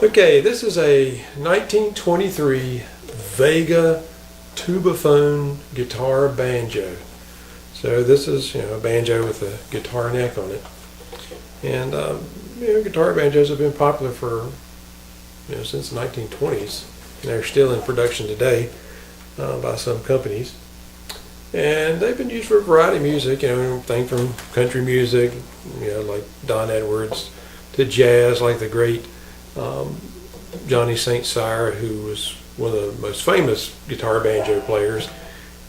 Okay, this is a 1923 Vega Tubaphone guitar banjo. So this is, a banjo with a guitar neck on it. And guitar banjos have been popular for since the 1920s. And they're still in production today by some companies. And they've been used for a variety of music, everything from country music, like Don Edwards, to jazz, like the great Johnny St. Cyr, who was one of the most famous guitar banjo players.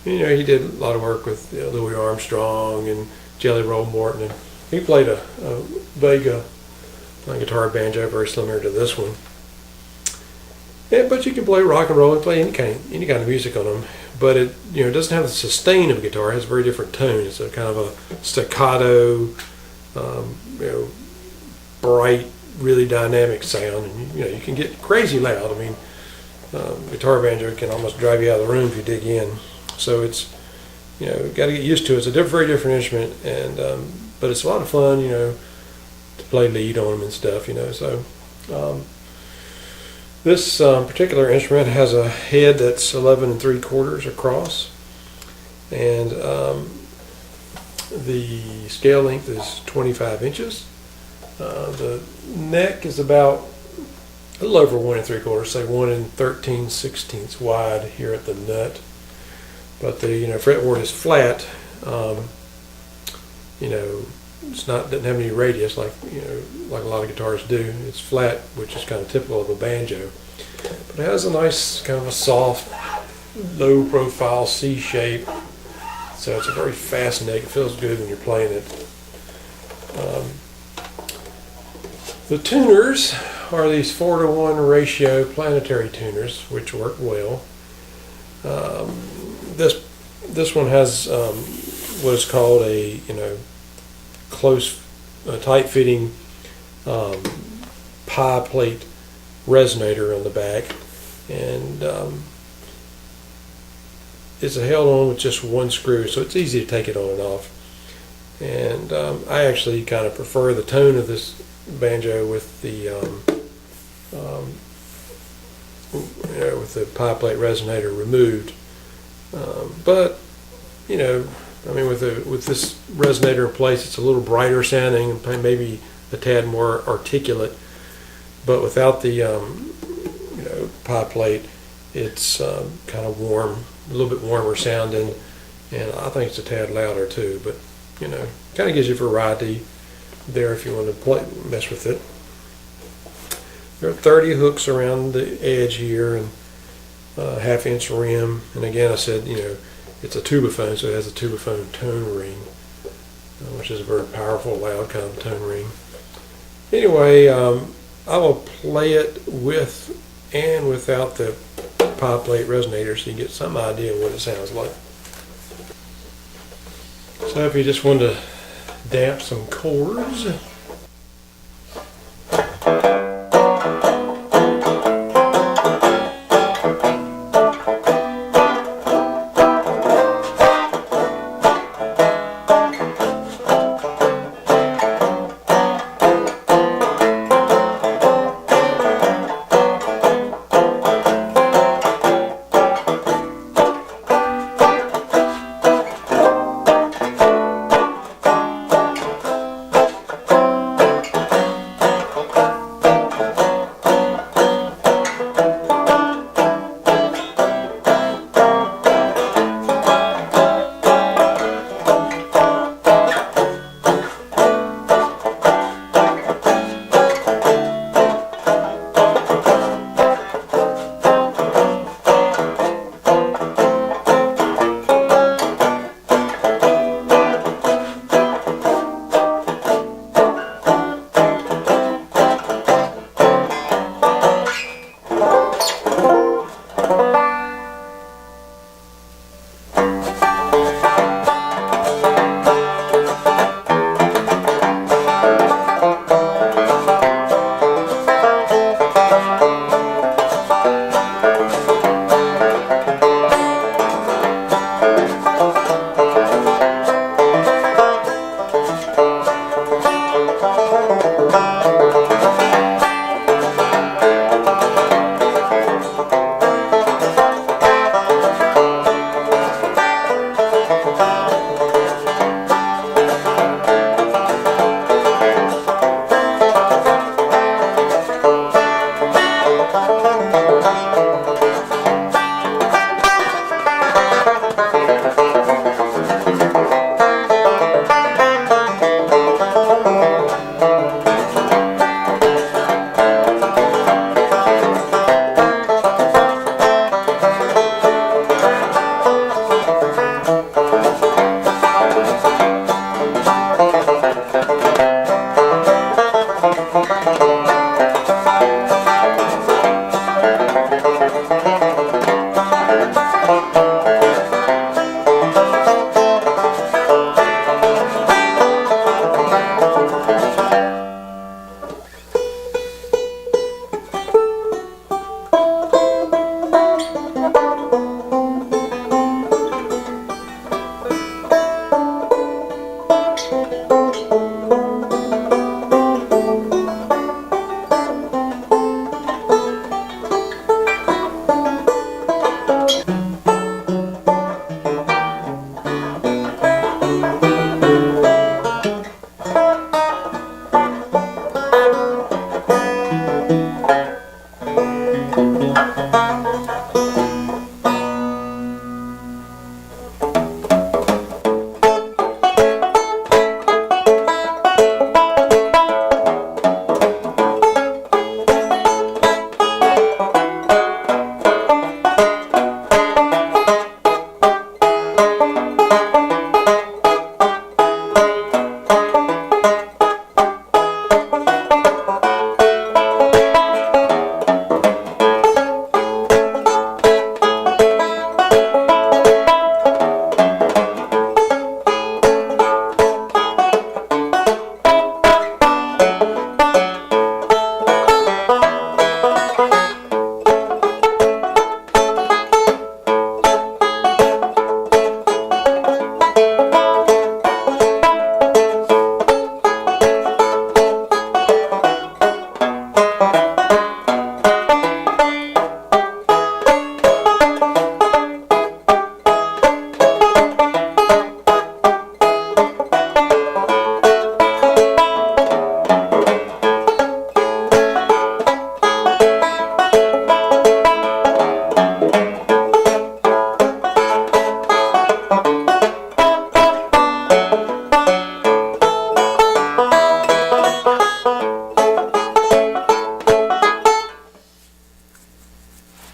He did a lot of work with Louis Armstrong and Jelly Roll Morton, and he played a Vega guitar banjo very similar to this one. But you can play rock and roll and play any kind of music on them. But it doesn't have the sustain of a guitar. It has a very different tone. It's a kind of a staccato, bright, really dynamic sound, and you can get crazy loud. I mean, guitar banjo can almost drive you out of the room if you dig in. So it's got to get used to it. It's a very different instrument, and but it's a lot of fun, to play lead on them and stuff. So this particular instrument has a head that's 11 3/4 across, and the scale length is 25 inches. The neck is about a little over 1 3/4, say 1 13/16 wide here at the nut. But the fretboard is flat. It's doesn't have any radius like like a lot of guitars do. It's flat, which is kind of typical of a banjo. But it has a nice kind of a soft, low profile C shape. So it's a very fast neck. It feels good when you're playing it. The tuners are these 4-to-1 ratio planetary tuners, which work well. This one has what is called a close, tight-fitting pie plate resonator on the back, and it's held on with just one screw, so it's easy to take it on and off. And I actually kind of prefer the tone of this banjo with the with the pie plate resonator removed. But with this resonator in place, it's a little brighter sounding and maybe a tad more articulate. But without the pie plate, it's kind of warm, a little bit warmer sounding, and I think it's a tad louder too. But kind of gives you variety there if you want to mess with it. There are 30 hooks around the edge here, and a 1/2 inch rim. And again, I said it's a tubaphone, so it has a tubaphone tone ring, which is a very powerful, loud kind of tone ring. Anyway, I will play it with and without the pie plate resonator, so you get some idea of what it sounds like. So if you just want to damp some chords,